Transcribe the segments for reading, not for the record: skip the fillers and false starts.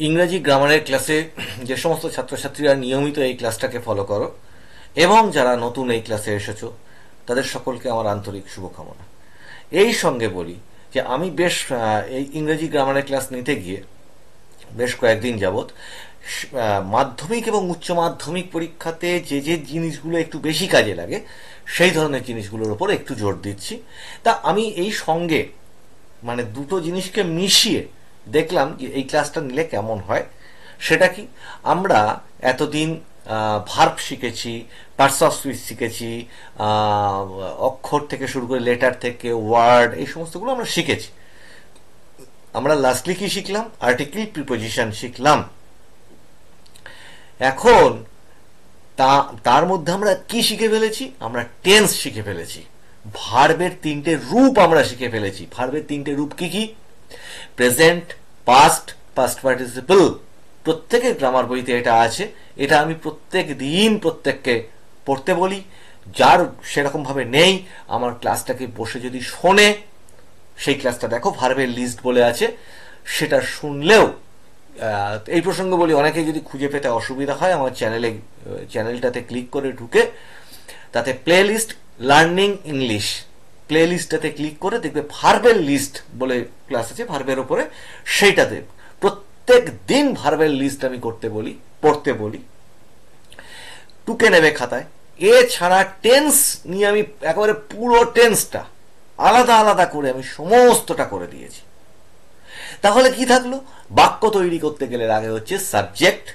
ইংরেজি গ্রামারের ক্লাসে যে সমস্ত ছাত্রছাত্রীরা নিয়মিত এই ক্লাসটাকে ফলো করো এবং যারা নতুন এই ক্লাসে এসেছো তাদের সকলকে আমার আন্তরিক শুভকামনা। এই সঙ্গে বলি যে আমি বেশ এই ইংরেজি গ্রামারের ক্লাস নিতে গিয়ে বেশ কয়েকদিন যাবৎ মাধ্যমিক এবং উচ্চ মাধ্যমিক পরীক্ষাতে যে যে জিনিসগুলো একটু বেশি কাজে লাগে সেই ধরনের জিনিসগুলোর উপর একটু জোর দিচ্ছি। তা আমি এই সঙ্গে মানে দুটো জিনিসকে মিশিয়ে দেখলাম যে এই ক্লাসটা নিলে কেমন হয়। সেটা কি, আমরা এতদিন ভার্ব শিখেছি, পার্টস অফ স্পিচ শিখেছি, অক্ষর থেকে শুরু করে লেটার থেকে ওয়ার্ড, এই সমস্তগুলো আমরা শিখেছি। আমরা লাস্টলি কি শিখলাম? আর্টিকেল প্রিপোজিশন শিখলাম। এখন তার মধ্যে আমরা কি শিখে ফেলেছি? আমরা টেন্স শিখে ফেলেছি। ভার্বের তিনটে রূপ আমরা শিখে ফেলেছি। ভার্বের তিনটে রূপ কি কি? Present, past, past participle. প্রত্যেকের গ্রামার বইতে এটা আছে। এটা আমি প্রত্যেক দিন প্রত্যেককে পড়তে বলি। যার সেরকম ভাবে নেই, আমার ক্লাসটাকে বসে যদি শোনে, সেই ক্লাসটা দেখো, ভার্বের লিস্ট বলে আছে, সেটা শুনলেও এই প্রসঙ্গে বলি, অনেকে যদি খুঁজে পেতে অসুবিধা হয়, আমার চ্যানেলটাতে ক্লিক করে ঢুকে তাতে playlist learning English play লিস্টটাতে ক্লিক করে দেখবে ভার্বের লিস্ট বলে ক্লাস আছে ভার্বের ওপরে, সেইটাতে প্রত্যেক দিন ভার্বের লিস্ট আমি পড়তে বলি। টুকে নেবে খাতায়। এছাড়া টেন্স নিয়ে আমি একেবারে পুরো টেন্সটা আলাদা আলাদা করে আমি সমস্তটা করে দিয়েছি। তাহলে কি থাকলো? বাক্য তৈরি করতে গেলে আগে হচ্ছে সাবজেক্ট,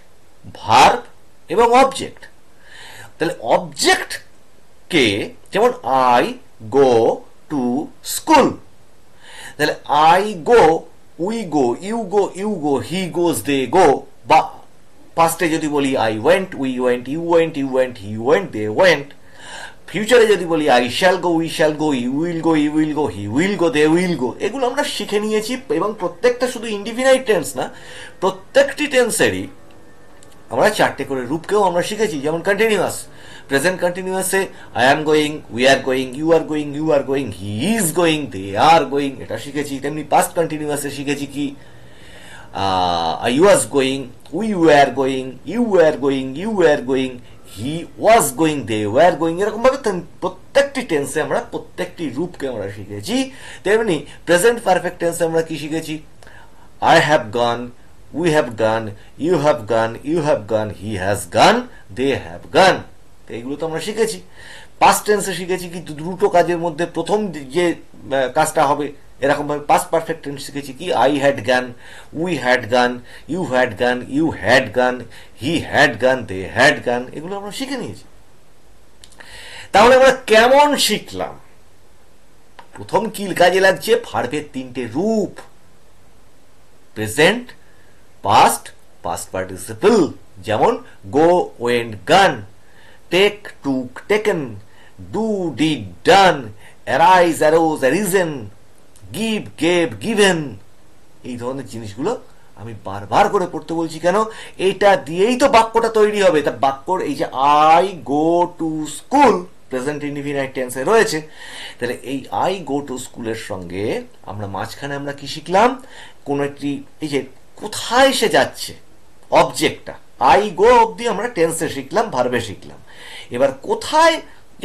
ভার্ব এবং অবজেক্ট। তাহলে অবজেক্ট কে, যেমন আই গো টু স্কুল, তাহলে I go, we go, you go, he goes, they go. বা পাস্টে যদি বলি I went, we went, you went, he went, they went. ফিউচারে যদি বলি I shall go, we shall go, you will go, he will go, they will go. এগুলো আমরা শিখে নিয়েছি, এবং প্রত্যেকটা শুধু ইনডিফিনাইট টেন্স না, প্রত্যেকটি টেন্সেরই আমরা চারটে করে রূপকেও আমরা শিখেছি। যেমন কন্টিনিউয়াস, প্রেজেন্ট কন্টিনিউয়াসে I am going, we are going, you are going, he is going, they are going, এটা শিখেছি। তেমনি পাস্ট কন্টিনিউয়াসে শিখেছি কি, I was going, we were going, you were going, he was going, they were going. এরকম ভাবে প্রত্যেকটি টেন্সে আমরা প্রত্যেকটি রূপকে আমরা শিখেছি। তেমনি প্রেজেন্ট পারফেক্ট টেন্সে আমরা কি শিখেছি? I have gone, we have gone, you have gone, he has gone, they have gone। এইগুলো তো আমরা শিখেছি। পাস্ট টেন্সে শিখেছি কি, দুটো কাজের মধ্যে প্রথম যে কাজটা হবে, এরকম ভাবে পাস্ট পারফেক্ট টেন্স শিখেছি কি, I had gone, we had gone, you had gone, he had গান, দে হ্যাড গান। এগুলো আমরা শিখে নিয়েছি। তাহলে আমরা কেমন শিখলাম? প্রথম কি কাজে লাগছে? ভার্বের তিনটে রূপ, প্রেজেন্ট, পাস্ট, পাস্ট পার্টিসিপল। যেমন go, went, gone, take, took, taken, do, did, done, arise, arose, arisen, give, gave, given. এই ধরনের জিনিসগুলো আমি বারবার করে পড়তে বলছি কেন? এটা দিয়েই তো বাক্যটা তৈরি হবে। তা বাক্যর এই যে I go to school present indefinite টেন্সে রয়েছে, তাহলে এই আই গো টু স্কুলের সঙ্গে আমরা মাঝখানে আমরা কি শিখলাম? কোন একটি, এই যে কোথায় সে যাচ্ছে, অবজেক্টটা আই গো অব্দি আমরা টেন্সে শিখলাম, ভার্বে শিখলাম। এবার কোথায়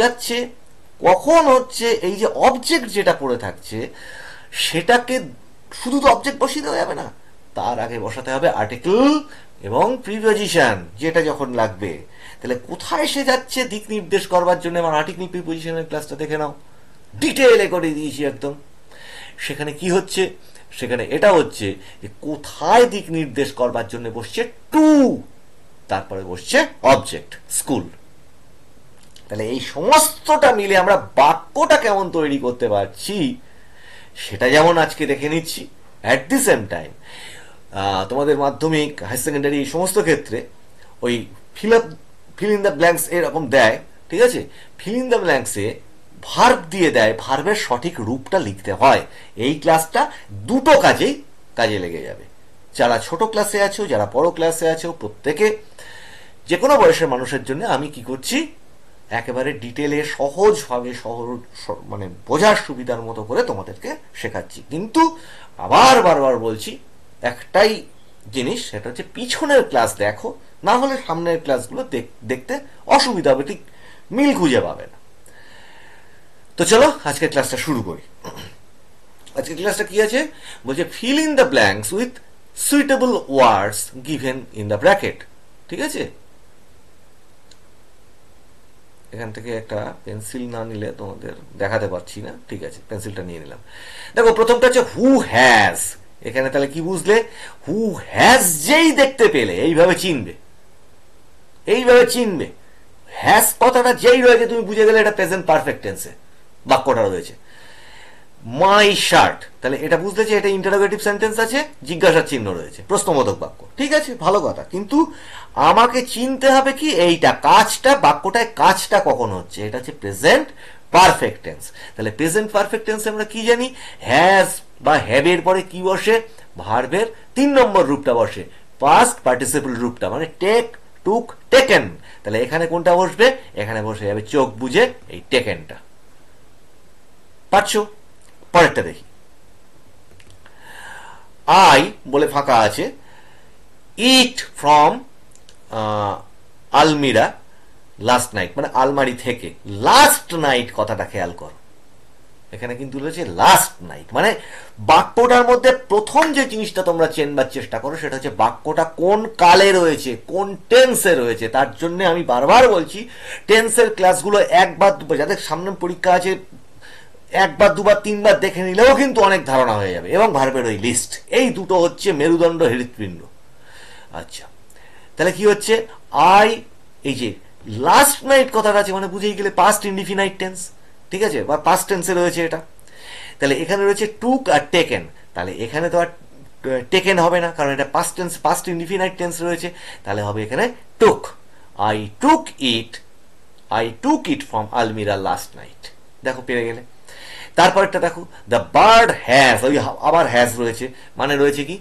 যাচ্ছে, কখন হচ্ছে, এই যে অবজেক্ট যেটা পড়ে থাকছে, সেটাকে শুধু তো অবজেক্ট বসিয়ে দেওয়া যাবে না, তার আগে বসাতে হবে আর্টিকেল এবং প্রিপোজিশন, যেটা যখন লাগবে। তাহলে কোথায় সে যাচ্ছে দিক নির্দেশ করবার জন্য আমার আর্টিকেল প্রিপোজিশনের ক্লাসটা দেখে নাও, ডিটেইলে করে দিয়েছি একদম। সেখানে কি হচ্ছে? সেখানে এটা হচ্ছে যে কোথায় দিক নির্দেশ করবার জন্য বসছে টু, তারপরে বসছে অবজেক্ট, স্কুল। তাহলে এই সমস্তটা মিলে আমরা বাক্যটা কেমন তৈরি করতে পারছি সেটা যেমন আজকে দেখে নিচ্ছি। অ্যাট দি সেম টাইম তোমাদের মাধ্যমিক, হায়ার সেকেন্ডারি, এই সমস্ত ক্ষেত্রে ওই ফিল ইন দ্য ব্ল্যাঙ্কস এরকম দেয়, ঠিক আছে? ফিল ইন দ্য ব্ল্যাঙ্কসে ভার্ব দিয়ে দেয়, ভার্বের সঠিক রূপটা লিখতে হয়। এই ক্লাসটা দুটো কাজে লেগে যাবে। যারা ছোট ক্লাসে আছো, যারা বড় ক্লাসে আছো, প্রত্যেকে, যে কোনো বয়সের মানুষের জন্য আমি কি করছি, একেবারে ডিটেলে সহজভাবে মানে বোঝার সুবিধার মতো করে তোমাদেরকে শেখাচ্ছি। কিন্তু আবার বারবার বলছি, একটাই জিনিস, সেটা হচ্ছে পিছনের ক্লাস দেখো, না হলে সামনের ক্লাসগুলো দেখতে অসুবিধা হবে, ঠিক মিল খুঁজে পাবে না। তো চলো আজকের ক্লাসটা শুরু করি। আজকের ক্লাসটা কি আছে বলছে, fill in the blanks with suitable words given in the bracket. ঠিক আছে, এখান থেকে একটা পেন্সিল না নিলে তোমাদের দেখাতে পারছি না, ঠিক আছে পেন্সিলটা নিয়ে নিলাম। দেখো প্রথমটা হচ্ছে হু হ্যাজ। এখানে তাহলে কি বুঝলে, হু হ্যাজ যেই দেখতে পেলে এইভাবে চিনবে, এইভাবে চিনবে। হ্যাজ কথাটা যেই রয়েছে তুমি বুঝে গেলে এটা প্রেজেন্ট পারফেক্ট টেন্সে বাক্যটা রয়েছে। মাই শার্ট, তাহলে এটা বুঝলে যে এটা ইন্টারোগেটিভ সেন্টেন্স আছে, জিজ্ঞাসার চিহ্ন রয়েছে, প্রশ্নবোধক বাক্য। ঠিক আছে, ভালো কথা, কিন্তু আমাকে চিনতে হবে কি এইটা কাজটা, বাক্যটায় কাজটা কখন হচ্ছে, এটা হচ্ছে প্রেজেন্ট পারফেক্ট টেন্স। তাহলে প্রেজেন্ট পারফেক্ট টেন্স আমরা কি জানি, হ্যাজ বা হ্যাভের পরে কি বসে, ভার্বের 3 নম্বর রূপটা বসে, পাস্ট পার্টিসিপল রূপটা, মানে টেক, টুক, টেকেন। তাহলে এখানে কোনটা বসবে, এখানে বসে যাবে চোখ বুঝে এই টেকেনটা। পারছো? পরেরটা দেখি। আই বলে ফাঁকা আছে, ইট ফ্রম আলমিরা লাস্ট নাইট, মানে আলমারি থেকে। লাস্ট নাইট কথাটা খেয়াল করো, এখানে কিন্তু রয়েছে লাস্ট নাইট, মানে বাক্যটার মধ্যে প্রথম যে জিনিসটা তোমরা চেনবার চেষ্টা করো সেটা হচ্ছে বাক্যটা কোন কালে রয়েছে, কোন টেন্সে রয়েছে। তার জন্য আমি বারবার বলছি টেন্সের ক্লাসগুলো একবার দুবার, যাদের সামনে পরীক্ষা আছে একবার দুবার তিনবার দেখে নিলেও কিন্তু অনেক ধারণা হয়ে যাবে। এবং ভার্বের ওই লিস্ট, এই দুটো হচ্ছে মেরুদণ্ড হৃৎপিণ্ড। আচ্ছা, তাহলে কি হচ্ছে, আই, এই যে লাস্ট নাইট কথাটা আছে মানে বুঝেই গেলে পাস্ট ইনডিফিনাইট টেন্স। ঠিক আছে, বা পাস্ট টেন্সে রয়েছে এটা। তাহলে এখানে রয়েছে টুক আর টেকেন, তাহলে এখানে তো আর টেকেন হবে না, কারণ এটা past tense, past indefinite tense রয়েছে। তাহলে হবে এখানে took, I took it, I took it from আলমিরা লাস্ট নাইট। দেখো পেরে গেলে। তারপরটা দেখো, দ্য বার্ড হ্যাজ, ওই আবার হ্যাজ রয়েছে, মানে রয়েছে কি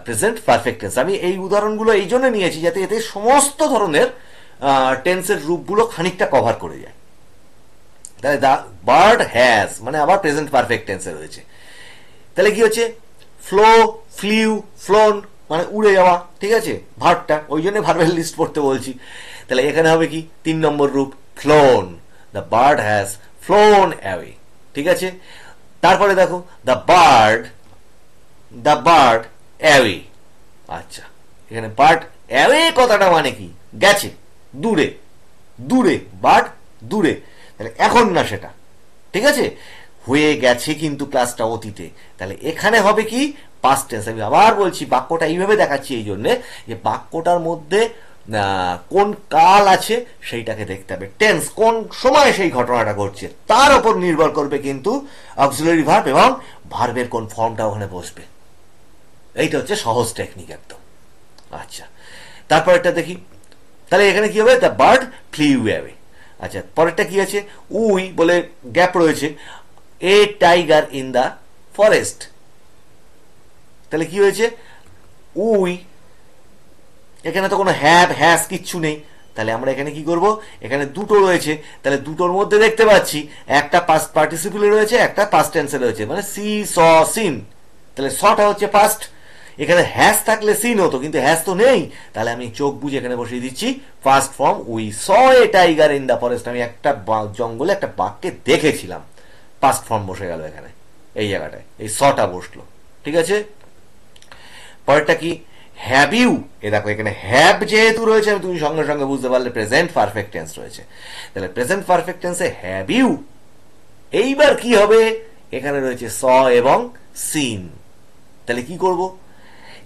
প্রেজেন্ট পারফেক্ট টেন্স। আমি এই উদাহরণগুলো এই জন্য নিয়েছি যাতে এতে সমস্ত ধরনের টেন্সের রূপগুলো খানিকটা কভার করে যায়। তাহলে দ্য বার্ড হ্যাজ মানে আবার প্রেজেন্ট পারফেক্ট টেন্সে রয়েছে। তাহলে কি হচ্ছে, ফ্লো, ফ্লিউ, ফ্লোন, মানে উড়ে যাওয়া। ঠিক আছে, ভার্বটা, ওই জন্য ভার্বের লিস্ট পড়তে বলছি। তাহলে এখানে হবে কি 3 নম্বর রূপ, flown, the bird has flown away. ঠিক আছে, তারপরে দেখো the bird, the bird away. আচ্ছা, এখানে বার্ড অ্যাওয়ে কথাটা মানে কি, গেছে দূরে, দূরে, বার্ড দূরে, তাহলে এখন না সেটা। ঠিক আছে, হয়ে গেছে কিন্তু ক্লাসটা অতীতে, তাহলে এখানে হবে কি পাস্ট টেন্স। আমি আবার বলছি বাক্যটা এইভাবে দেখাচ্ছি এই জন্যে যে বাক্যটার মধ্যে কোন কাল আছে সেইটাকে দেখতে হবে, টেন্স কোন সময় সেই ঘটনাটা ঘটছে তার উপর নির্ভর করবে কিন্তু অক্সিলারি ভার্ব এবং ভার্বের কোন ফর্মটা ওখানে বসবে। এইটা হচ্ছে সহজ টেকনিক একদম। আচ্ছা, তারপর একটা দেখি, তাহলে এখানে কি হবে, দ্য বার্ড ফ্লিউ অ্যাওয়ে। আচ্ছা, পরেরটা কি আছে, উই বলে গ্যাপ রয়েছে, a tiger in the forest. তাহলে কি হয়েছে, উই, এখানে তো কোনো হ্যাভ হ্যাজ কিচ্ছু নেই, তাহলে আমরা এখানে কি করব, এখানে দুটো রয়েছে, তাহলে দুটোর মধ্যে দেখতে পাচ্ছি একটা পাস্ট পার্টিসিপলে রয়েছে, একটা পাস্ট টেন্সে রয়েছে, মানে সি স সিন। তাহলে সটা হচ্ছে পাস্ট, এখানে হ্যাজ থাকলে সিন হতো, কিন্তু হ্যাজ তো নেই, তাহলে আমি চোখ বুঝে এখানে বসিয়ে দিচ্ছি first form, we saw a tiger in the forest. আমি একটা জঙ্গলে একটা বাঘকে দেখেছিলাম, পাস্ট ফর্ম বসে গেল এখানে, এই জায়গাটায় এই সটা বসলো। ঠিক আছে, পরেরটা কি, হ্যাভ ইউ। এ দেখো এখানে হ্যাভ যেহেতু রয়েছে, আমি তুমি সঙ্গে সঙ্গে বুঝতে পারলে প্রেজেন্ট পারফেক্ট টেন্স রয়েছে। তাহলে প্রেজেন্ট পারফেক্ট টেন্সে হ্যাভ ইউ। এইবার কি হবে, এখানে রয়েছে স এবং সিন। তাহলে কি করব,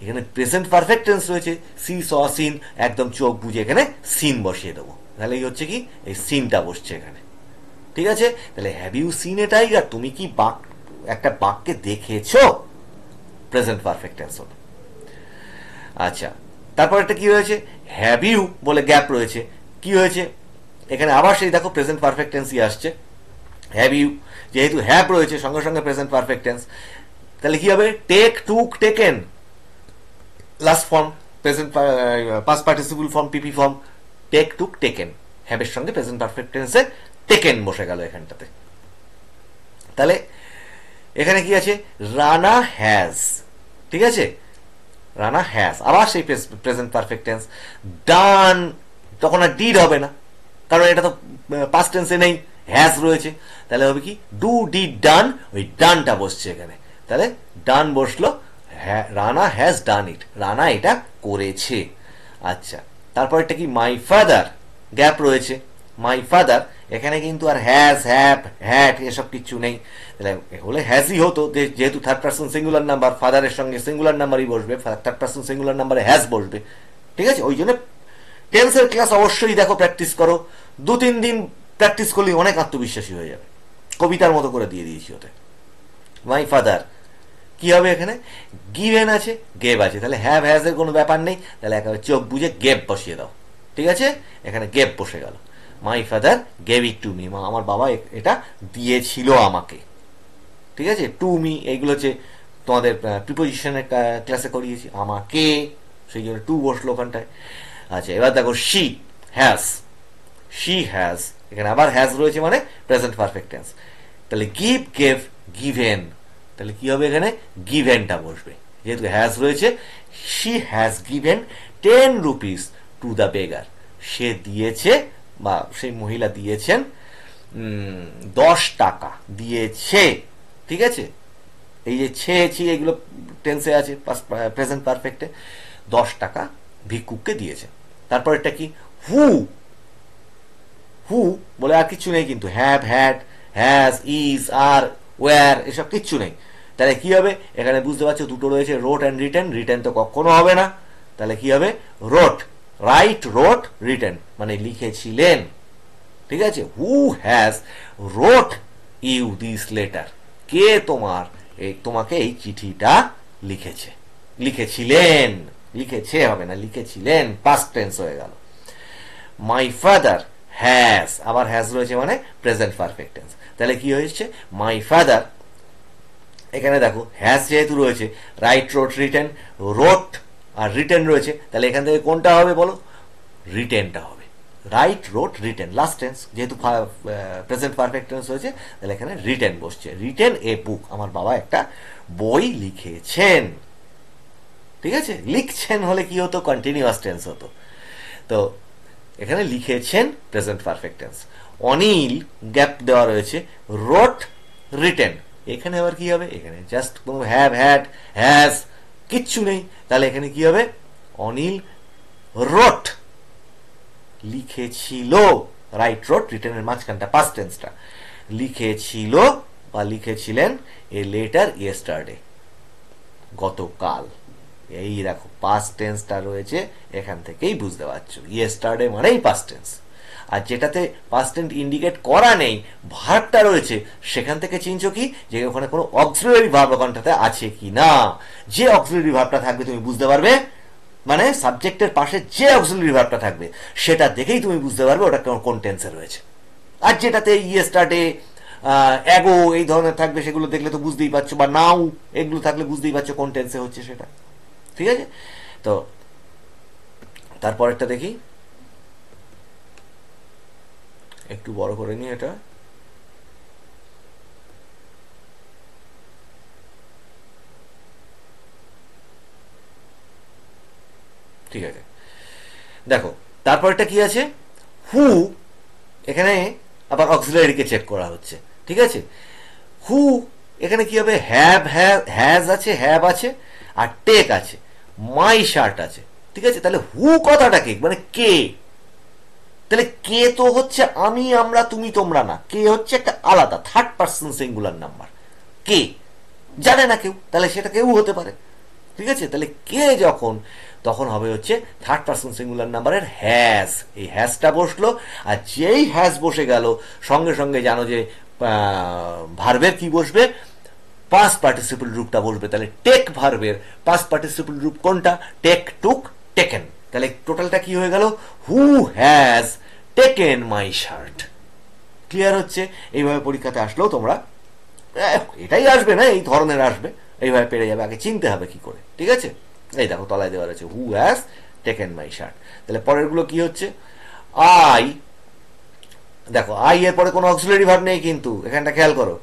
এখানে প্রেজেন্ট পারফেক্ট টেন্স রয়েছে, সি স সিন, একদম চোখ বুঝে এখানে সিন বসিয়ে দেবো। তাহলে এই হচ্ছে কি, এই সিনটা বসছে এখানে। ঠিক আছে, তাহলে have you seen a tiger, তুমি কি একটা বাঘকে দেখেছো, প্রেজেন্ট পারফেক্ট টেন্স হলো। আচ্ছা, তারপর একটা কি হয়েছে, হ্যাভ ইউ বলে গ্যাপ রয়েছে, কি হয়েছে এখানে আবার সেই দেখো প্রেজেন্ট পারফেক্ট টেন্সই আসছে। হ্যাভ ইউ যেহেতু হ্যাভ রয়েছে সঙ্গে সঙ্গে প্রেজেন্ট পারফেক্ট টেন্স, তাহলে কি হবে, take, took, taken, last form present past participle form PP form, take, took, taken, হ্যাভের সঙ্গে প্রেজেন্ট পারফেক্ট টেন্সে টেকেন বসে গেল এখানটাতে। তাহলে এখানে কি আছে, রানা হ্যাজ। ঠিক আছে, রানা হ্যাজ, আবার সেই প্রেজেন্ট পারফেক্ট টেন্স। ডান, তখন আর ডিড হবে না, কারণ এটা তো পাস্ট টেন্সে নেই, হ্যাজ রয়েছে। তাহলে হবে কি, ডু ডিড ডান, ওই ডানটা বসছে এখানে, তাহলে ডান বসলো, রানা হ্যাজ ডান ইট, রানা এটা করেছে। আচ্ছা, তারপর এটা কি, মাই ফাদার, গ্যাপ রয়েছে, মাই ফাদার, এখানে কিন্তু আর হ্যাজ, হ্যাভ, হ্যাট এসব কিছু নেই। তাহলে হলে হ্যাজই হতো, যেহেতু থার্ড পার্সন সিঙ্গুলার নাম্বার, ফাদারের সঙ্গে সিঙ্গুলার নাম্বারই বসবে, থার্ড পার্সন সিঙ্গুলার নাম্বারে হ্যাজ বসবে। ঠিক আছে, ওই জন্য টেন্সের ক্লাস অবশ্যই দেখো, প্র্যাকটিস করো, 2-3 দিন প্র্যাকটিস করলেই অনেক আত্মবিশ্বাসী হয়ে যাবে, কবিতার মতো করে দিয়ে দিয়েছি ওতে। মাই ফাদার কি হবে এখানে, গিভেন আছে, গেভ আছে, তাহলে হ্যাভ হ্যাজ এর কোনো ব্যাপার নেই, তাহলে একেবারে চোখ বুঝে গেভ বসিয়ে দাও। ঠিক আছে, এখানে গেভ বসে গেল, my father gave it to me, আমার বাবা এটা দিয়েছিল আমাকে। ঠিক আছে, টু মি এইগুলো হচ্ছে তোমাদের প্রিপোজিশনের ক্লাসে করিয়েছি, আমাকে, সেই জন্য টু বসলো ওখানটায়। আচ্ছা, এবার দেখো শি হ্যাজ, শি হ্যাজ, এখানে আবার হ্যাজ রয়েছে মানে প্রেজেন্ট পারফেক্ট টেন্স, তাহলে গিভ, গেভ, গিভেন, তাহলে কি হবে এখানে, গিভেনটা বসবে, যেহেতু হ্যাজ রয়েছে। She has given 10 rupees to the beggar, সে দিয়েছে বা সেই মহিলা দিয়েছেন 10 টাকা দিয়েছে। ঠিক আছে, এই যে ছি এগুলো টেন্সে আছে, প্রেজেন্ট পারফেক্টে, 10 টাকা ভিক্ষুককে দিয়েছে। তারপর এটা কি, হু, হু বলে আর কিছু নেই কিন্তু, have, had, has, is, are, were এসব কিচ্ছু নেই। তাহলে কি হবে এখানে, বুঝতে পারছো দুটো রয়েছে, রোট অ্যান্ড রিটেন, রিটেন তো কখনো হবে না, তাহলে কি হবে, রোট, রাইট, রোট, রিটেন মানে লিখেছিলেন। ঠিক আছে, who has wrote you this letter, কে তোমাকে এই চিঠিটা লিখেছে, লিখেছিলেন, লিখেছে হবে না, লিখেছিলেন, পাস্ট টেন্স হয়ে গেল। মাই ফাদার হ্যাজ, আবার হ্যাজ রয়েছে মানে প্রেজেন্ট পারফেক্ট টেন্স, তাহলে কি হয়েছে, মাই ফাদার, এখানে দেখো হ্যাজ যেহেতু রয়েছে, right, wrote, written, রোট are written রয়েছে, তাহলে এখান থেকে কোনটা হবে বলো, রিটেনটা হবে, right, wrote, written, last tense, যেহেতু প্রেজেন্ট পারফেক্ট টেন্স হয়েছে, তাহলে এখানে রিটেন বসছে, রিটেন এ বুক, আমার বাবা একটা বই লিখেছেন। ঠিক আছে, লিখছেন হলে কি হতো, কন্টিনিউয়াস টেন্স হতো, তো এখানে লিখেছেন present perfect tense. Anil, gap দেওয়া রয়েছে, রোট, রিটেন, এখানে আবার কি হবে, এখানে জাস্ট কোনো হ্যাভ, হ্যাড, হ্যাজ কিচ্ছু নেই, তাহলে এখানে কি হবে, অনিল রোট, লিখেছিল, রাইট, রোট, রিটেনের মাঝখানটা পাস্ট টেন্সটা, লিখেছিল বা লিখেছিলেন এ লেটার ইয়েস্টারডে, গতকাল। এই দেখো পাস্ট টেন্সটা রয়েছে, এখান থেকেই বুঝতে পারছো ইয়েস্টারডে মানেই পাস্ট টেন্স, আর যেটাতে পাস্ট টেন্স ইন্ডিকেট করা নেই, ভার্বটা রয়েছে, সেখান থেকে চিনছো কি, যে ওখানে কোনো অক্সিলারি ভার্ব ওখানটাতে আছে কি না, যে অক্সিলারি ভার্বটা থাকবে তুমি বুঝতে পারবে, মানে সাবজেক্টের পাশে যে অক্সিলারি ভার্বটা থাকবে সেটা দেখেই তুমি বুঝতে পারবে ওটা কোন টেন্সে রয়েছে। আর যেটাতে ইয়েস্টারডে, অ্যাগো এই ধরনের থাকবে, সেগুলো দেখলে তো বুঝতেই পারছো, বা নাও এগুলো থাকলে বুঝতেই পারছো কোন টেন্সে হচ্ছে সেটা। ঠিক আছে, তো তারপর একটা দেখি, একটু বড় করে নিই এটা, ঠিক আছে, দেখো তারপরটা কি আছে, হু, এখানে আবার অক্সিলারিকে চেক করা হচ্ছে। ঠিক আছে, হু এখানে কি হবে, হ্যাভ, হ্যাজ আছে, হ্যাভ আছে, আর টেক আছে, মাই শার্ট আছে। ঠিক আছে, তাহলে হু কথাটা কে, মানে কে, তাহলে কে তো হচ্ছে আমি, আমরা, তুমি, তোমরা না, কে হচ্ছে একটা আলাদা থার্ড পার্সন সিঙ্গুলার নাম্বার, কে জানে না কেউ, তাহলে সেটা কেউ হতে পারে। ঠিক আছে, তাহলে কে যখন, তখন হবে হচ্ছে থার্ড পার্সন সিঙ্গুলার নাম্বারের হ্যাজ, এই হ্যাজটা বসলো, আর যেই হ্যাজ বসে গেল সঙ্গে সঙ্গে জানো যে ভার্বের কি বসবে, পাস্ট পার্টিসিপল রূপটা বসবে, তাহলে টেক ভার্বের পাস্ট পার্টিসিপল রূপ কোনটা, টেক, টুক, টেকেন, তাহলে টোটালটা কি হয়ে গেল, who has taken my shirt. Clear হচ্ছে, এইভাবে পরীক্ষাতে আসলেও তোমরা এটাই আসবে না, এই ধরনের আসবে, এইভাবে পেরে যাবে, আগে চিনতে হবে কি করে। ঠিক আছে, এই দেখো তলায় দেওয়া রয়েছে who has taken my shirt, তাহলে পরের গুলো কি হচ্ছে, আই, দেখো আই এর পরে কোনো অক্সিলারি ভার্ব নেই কিন্তু, এখানটা খেয়াল করো,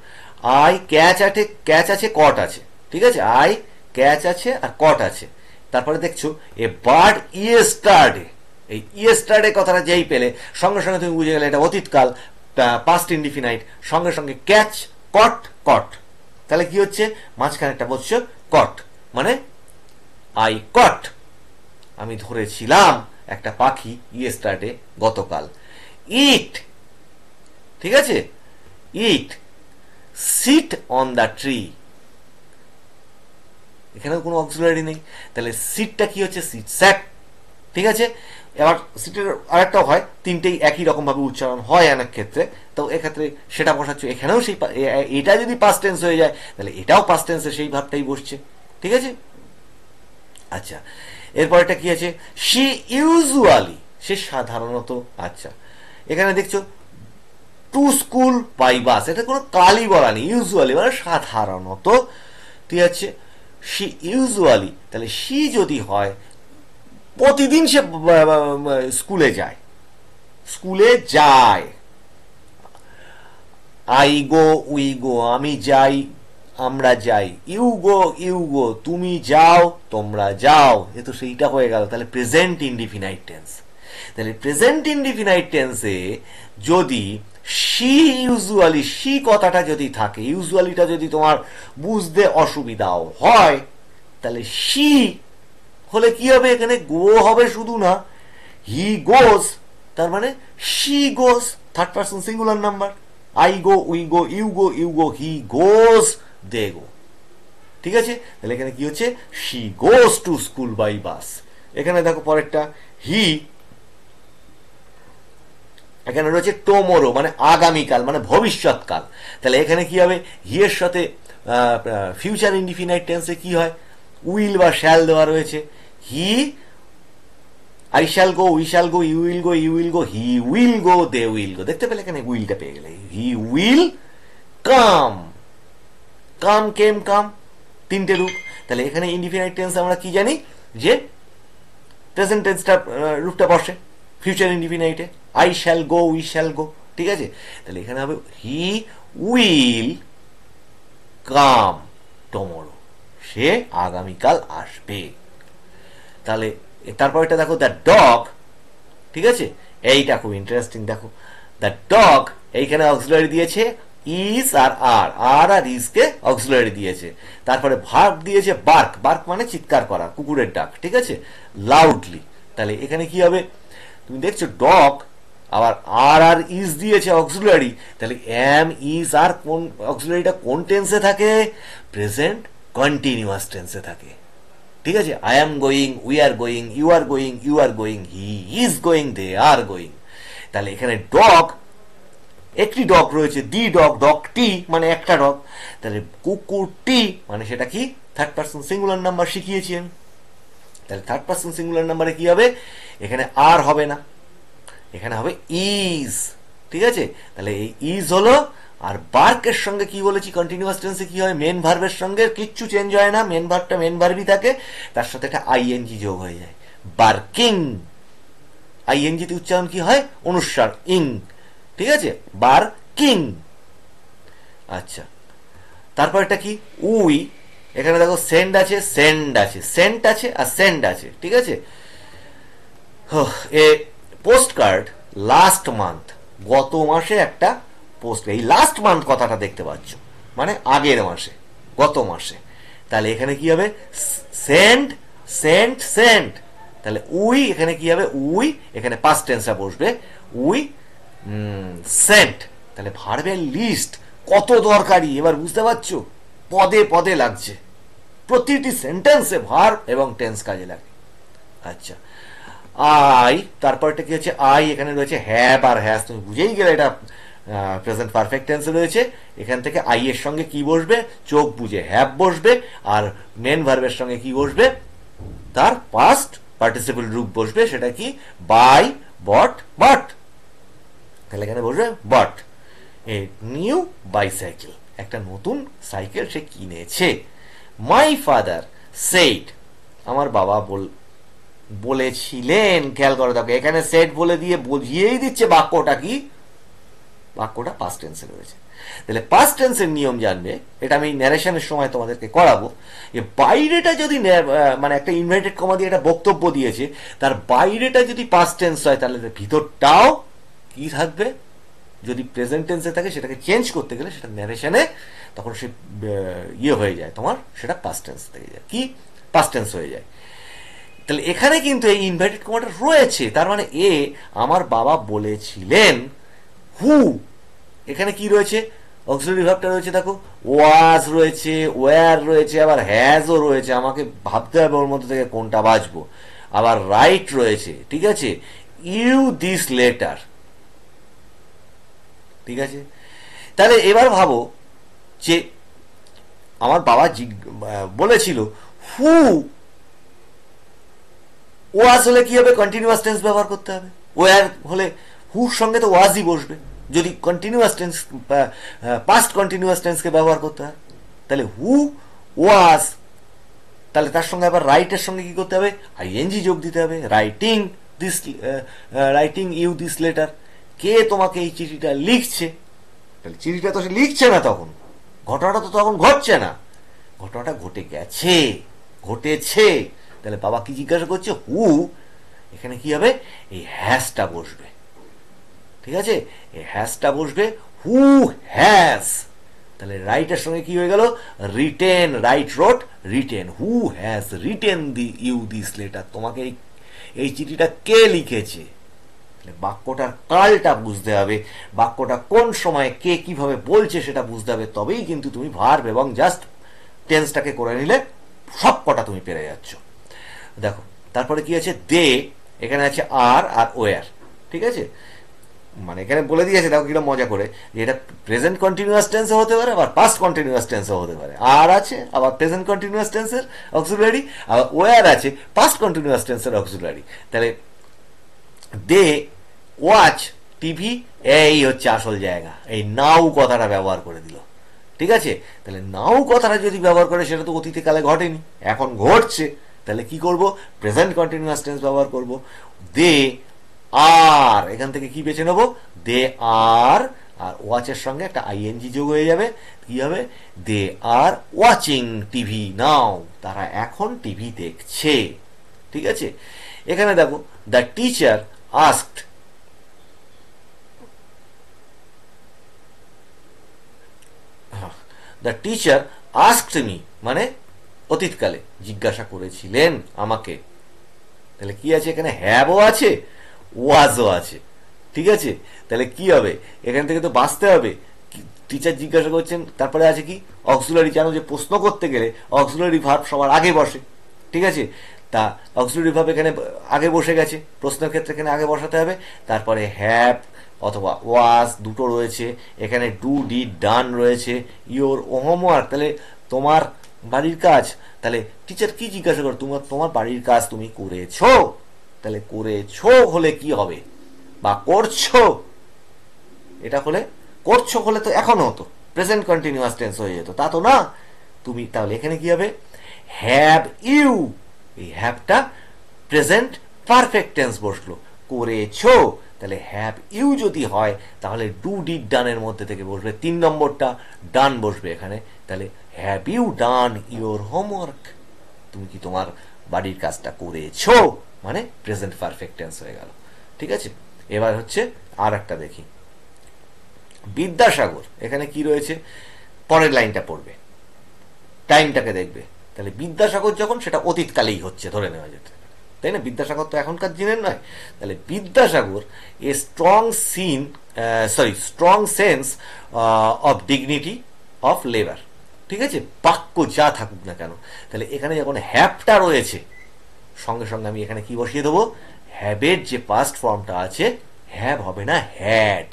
আই ক্যাচ আছে, ক্যাচ আছে, কট আছে। ঠিক আছে, আই ক্যাচ আছে আর কট আছে, তারপরে দেখছো এ বার্ড ইয়েস্টারডে, এই ইয়েস্টারডে কথাটা যেই পেলে সঙ্গে সঙ্গে তুমি বুঝে গেলে এটা অতীতকাল, পাস্ট ইনডিফিনাইট, সঙ্গে সঙ্গে ক্যাচ, কট, কট। তাহলে কি হচ্ছে, মাঝখানে একটা বলছো কট, মানে আই কট, আমি ধরেছিলাম একটা পাখি ইয়েস্টারডে, গতকাল। ইট, ঠিক আছে, ইট, সিট অন দ্য ট্রি, এখানেও কোনো অক্সিলারি নেই, তাহলে সিটটা কি হচ্ছে, সিট, স্যাট, ঠিক আছে। এবার সিটের আরেকটাও হয়, তিনটেই একই রকম ভাবে উচ্চারণ হয় অনেক ক্ষেত্রে, তো এক্ষেত্রে সেটা বসাচ্ছ, এখানেও সেই, এটা যদি পাস্ট টেন্স হয়ে যায় তাহলে এটাও পাস্ট টেন্সে সেই ভাবটাই বসছে, ঠিক আছে। আচ্ছা, এরপরটা কি আছে, সি ইউজুয়ালি, সে সাধারণত, আচ্ছা এখানে দেখছো টু স্কুল বাই বাস, এটা কোনো কালই বলা নেই, ইউজুয়ালি মানে সাধারণত, ঠিক আছে। সি ইউজুয়ালি, তাহলে সি যদি হয় প্রতিদিন সে স্কুলে যায়, স্কুলে যায়। আই গো, উই গো, আমি যাই, আমরা যাই। ইউ গো, তুমি যাও, তোমরা যাও, এ তো সেইটা হয়ে গেল। তাহলে প্রেজেন্ট ইনডিফিনাইট টেন্স, তাহলে প্রেজেন্ট ইনডিফিনাইট টেন্সে যদি সি ইউজুয়ালি, সি কথাটা যদি থাকে, ইউজুয়ালিটা যদি তোমার বুঝতে অসুবিধাও হয়, তাহলে সি হলে কি হবে, এখানে গো হবে শুধু না, হি গোজ, তার মানে she goes, third person singular number. I go, we go, you go, he goes, they go, ঠিক আছে। তাহলে এখানে কি হচ্ছে, she goes to school by bus. এখানে দেখো পরেরটা, হি, এখানে রয়েছে টোমোরো, মানে আগামীকাল, মানে ভবিষ্যৎকাল। তাহলে এখানে কি হবে, হি এর সাথে ফিউচার ইনডিফিনাইট টেন্সে কি হয়, উইল বা শ্যাল দেওয়া রয়েছে। He, I shall go, we shall go, you will go, he will go, they will go. দেখতে পেলে এখানে উইলটা পেয়ে গেলে, হি উইল কাম, কাম, কেম, কাম, তিনটে রূপ। তাহলে এখানে ইনডিফিনাইট টেন্স আমরা কি জানি, যে প্রেজেন্ট টেন্সটা রূপটা বসে ফিউচার ইনডিফিনাইটে, I shall go, we shall go, ঠিক আছে। তাহলে এখানে হবে হি উইল কাম টুমরো, সে আগামীকাল আসবে। তাহলে তারপর এটা দেখো, দ্য ডগ, ঠিক আছে, এইটা খুব ইন্টারেস্টিং, দেখো দ্য ডগ, এইখানে অক্সিলারি দিয়েছে ইজ আর আর, আর ইজ কে অক্সিলারি দিয়েছে, তারপরে ভার্ব দিয়েছে বার্ক, বার্ক মানে চিৎকার করা, কুকুরের ডাক, ঠিক আছে, লাউডলি। তাহলে এখানে কি হবে, তুমি দেখছো ডগ, আবার আর ইজ দিয়েছে অক্সিলারি, তাহলে এম ইজ আর কোন অক্সিলারিটা কোন টেন্সে থাকে, প্রেজেন্ট কন্টিনিউয়াস টেন্সে থাকে, ঠিক আছে। I am going, we are going, you are going, you are going, he is going, they are going. তাহলে এখানে ডগ, একটি ডগ রয়েছে, দি ডগ, ডগটি মানে একটা ডগ, তাহলে কুকুরটি মানে সেটা কি, থার্ড পার্সন সিঙ্গুলার নাম্বার শিখিয়েছি আমি। তাহলে থার্ড পার্সন সিঙ্গুলার নাম্বারে কি হবে, এখানে আর হবে না, এখানে হবে ইজ, ঠিক আছে। তাহলে এই ইজ হলো, আর বার্কের সঙ্গে কি বলেছি, কন্টিনিউয়াস টেন্সে কি হয়, মেন ভার্বের সঙ্গে কিচ্ছু চেঞ্জ হয় না, মেন ভার্বটা মেন ভার্বই থাকে, তার সাথে একটা আইএনজি যোগ হয়ে যায়, বার্কিং, আইএনজি তে উচ্চারণ কি হয়, অনুস্বার, ইং, ঠিক আছে, বার্কিং। আচ্ছা, তারপর এটা কি, উই, এখানে দেখো সেন্ড আছে, সেন্ড আছে, সেন্ট আছে আর সেন্ড আছে, ঠিক আছে। এ পোস্ট কার্ড লাস্ট মান্থ, গত মাসে একটা পোস্ট, এই লাস্ট মান্থ কথাটা দেখতে পাচ্ছ, মানে আগের মাসে, গত মাসে। তাহলে এখানে কি হবে, সেন্ড, সেন্ট, সেন্ট, তাহলে উই, এখানে কি হবে, উই, এখানে পাস্ট টেন্সটা বসবে, উই সেন্ট। তাহলে ভার্বের লিস্ট কত দরকারি এবার বুঝতে পারছো, পদে পদে লাগছে, প্রতিটি সেন্টেন্সে ভার্ব এবং টেন্স কাজে লাগে। আচ্ছা, আই, তারপরটা কি হচ্ছে, আই, এখানে রয়েছে হ্যাভ আর হ্যাজ, তুমি বুঝেই গেলে এটা প্রেজেন্ট পারফেক্ট টেন্সে রয়েছে। এখান থেকে আই এর সঙ্গে কি বসবে, চোখ বুঝে হ্যাভ বসবে, আর মেন ভার্বের সঙ্গে কি বসবে, তার পাস্ট পার্টিসিপল রূপ বসবে, সেটা কি, বাই, বট, বট। তাহলে এখানে বসবে বট। এ নিউ বাইসাইকেল, একটা নতুন সাইকেল সে কিনেছে। মাই ফাদার সেড, আমার বাবা বলেছিলেন, খেয়াল করে দেখো এখানে সেট বলে দিয়ে বুঝিয়েই দিচ্ছে বাক্যটা কি, বাক্যটা পাস্ট টেন্সে রয়েছে। তাহলে পাস্ট টেন্সের নিয়ম জানবে, এটা আমি ন্যারেশনের সময় তোমাদেরকে করাবো। যে বাইরেটা যদি মানে একটা ইনভার্টেড কমা দিয়ে একটা বক্তব্য দিয়েছে, তার বাইরেটা যদি পাস্ট টেন্স হয় তাহলে ভিতরটাও কি থাকবে, যদি প্রেজেন্ট টেন্সে থাকে সেটাকে চেঞ্জ করতে গেলে সেটা ন্যারেশনে তখন সে ইয়ে হয়ে যায়, তোমার সেটা পাস্ট টেন্স থেকে যায়, কি পাস্ট টেন্স হয়ে যায়। তাহলে এখানে কিন্তু এই ইনভার্টেড কমাটা রয়েছে, তার মানে এ আমার বাবা বলেছিলেন হু, এখানে কি রয়েছে, অক্সিলারি ভার্বটা রয়েছে, দেখো ওয়াজ রয়েছে, ওয়্যার রয়েছে, আবার হ্যাজও রয়েছে, আমাকে ভাবতে হবে ওর মধ্যে থেকে কোনটা বাঁচবো। আবার রাইট রয়েছে, ঠিক আছে, ইউ দিস লেটার, ঠিক আছে। তাহলে এবার ভাবো যে আমার বাবা বলেছিল হু, ওয়াজ হলে কি হবে, কন্টিনিউয়াস টেন্স ব্যবহার করতে হবে। ওয়ার হলে হুর সঙ্গে তো ওয়াজই বসবে, যদি কন্টিনিউয়াস টেন্স পাস্ট কন্টিনিউয়াস টেন্সকে ব্যবহার করতে হয়। তাহলে হু ওয়াজ, তাহলে তার সঙ্গে আবার রাইটের সঙ্গে কি করতে হবে, আইএনজি যোগ দিতে হবে, writing this, writing you this letter, কে তোমাকে এই চিঠিটা লিখছে। তাহলে চিঠিটা তো সে লিখছে না, তখন ঘটনাটা তো তখন ঘটছে না, ঘটনাটা ঘটে গেছে, ঘটেছে। তাহলে বাবা কি জিজ্ঞাসা করছে, হু, এখানে কি হবে, এই হ্যাজটা বসবে, ঠিক আছে, এই হ্যাজটা বসবে, হু হ্যাজ। তাহলে রাইটের সঙ্গে কি হয়ে গেল, written, write wrote written, who has written the you this letter, তোমাকে এই চিঠিটা কে লিখেছে। বাক্যটার কালটা বুঝতে হবে, বাক্যটা কোন সময় কে কিভাবে বলছে সেটা বুঝতে হবে, তবেই কিন্তু তুমি ভার্ব এবং জাস্ট টেন্সটাকে করে নিলে সব কটা তুমি পেরে যাচ্ছ। দেখো তারপরে কি আছে, দে, এখানে আছে আর আর ওয়ার, ঠিক আছে, মানে এখানে বলে দিয়েছে, দেখো কিরকম মজা করে, যে এটা প্রেজেন্ট কন্টিনিউয়াস টেন্সও হতে পারে, আবার পাস্ট কন্টিনিউয়াস টেন্সও হতে পারে। আর আছে আবার প্রেজেন্ট কন্টিনিউয়াস টেন্সের অক্সিলারি, আবার ওয়ার আছে পাস্ট কন্টিনিউয়াস টেন্সের অক্সিলারি। তাহলে দে ওয়াচ টিভি, এই হচ্ছে আসল জায়গা, এই নাও কথাটা ব্যবহার করে দিল, ঠিক আছে। তাহলে নাও কথাটা যদি ব্যবহার করে, সেটা তো অতীতকালে ঘটেনি, এখন ঘটছে, তাহলে কি করব, প্রেজেন্ট কন্টিনিউয়াস টেন্স ব্যবহার করব। দে আর, এখান থেকে কি বেছে নেব, দে আর, আর ওয়াচের সঙ্গে একটা আইএনজি যোগ হয়ে যাবে, কি হবে, দে আর ওয়াচিং টিভি নাও, তারা এখন টিভি দেখছে, ঠিক আছে। এখানে দেখো, the teacher asked, the teacher asked me, মানে অতীতকালে জিজ্ঞাসা করেছিলেন আমাকে। তাহলে কি আছে, এখানে হ্যাভও আছে, ওয়াজও আছে, ঠিক আছে। তাহলে কি হবে, এখান থেকে তো বাঁচতে হবে, টিচার জিজ্ঞাসা করছেন, তারপরে আছে কি অক্সিলারি, জানো যে প্রশ্ন করতে গেলে অক্সিলারি ভার্ব সবার আগে বসে, ঠিক আছে। তা অক্সিলারি ভার্ব এখানে আগে বসে গেছে, প্রশ্নের ক্ষেত্রে এখানে আগে বসাতে হবে। তারপরে হ্যাভ অথবা ওয়াজ দুটো রয়েছে, এখানে ডু ডিড ডান রয়েছে, ইওর হোমওয়ার্ক, তাহলে তোমার বাড়ির কাজ। তাহলে টিচার কি জিজ্ঞাসা করে, তোমার বাড়ির কাজ তুমি করেছো, তাহলে করেছো হলে কি হবে, বা করছো, এটা হলে, করছো হলে তো এখন হতো প্রেজেন্ট কন্টিনিউয়াস টেন্স হয়ে যেত, তা তো না তুমি। তাহলে এখানে কি হবে, হ্যাভ ইউ, এই হ্যাভটা প্রেজেন্ট পারফেক্ট টেন্স বসলো, করেছো। তাহলে হ্যাভ ইউ যদি হয়, তাহলে ডু ডিড ডানের মধ্যে থেকে বসবে 3 নম্বরটা, ডান বসবে এখানে। তাহলে have you done your homework, তুমি কি তোমার বাড়ির কাজটা করেছো, মানে প্রেজেন্ট পারফেক্ট টেন্স হয়ে গেল, ঠিক আছে। এবার হচ্ছে আর একটা দেখি, বিদ্যাসাগর, এখানে কি রয়েছে, পরের লাইনটা পড়বে, টাইমটাকে দেখবে। তাহলে বিদ্যাসাগর যখন, সেটা অতীতকালেই হচ্ছে ধরে নেওয়া যেতে, তাই না, বিদ্যাসাগর তো এখনকার দিনের নয়। তাহলে Vidyasagar a strong sense of dignity of labour, ঠিক আছে, বাক্য যা থাকুক না কেন। তাহলে এখানে যখন হ্যাভটা রয়েছে, সঙ্গে সঙ্গে আমি এখানে কি বসিয়ে দেবো, হ্যাভের যে পাস্ট ফর্মটা আছে, হ্যাভ হবে না হ্যাড,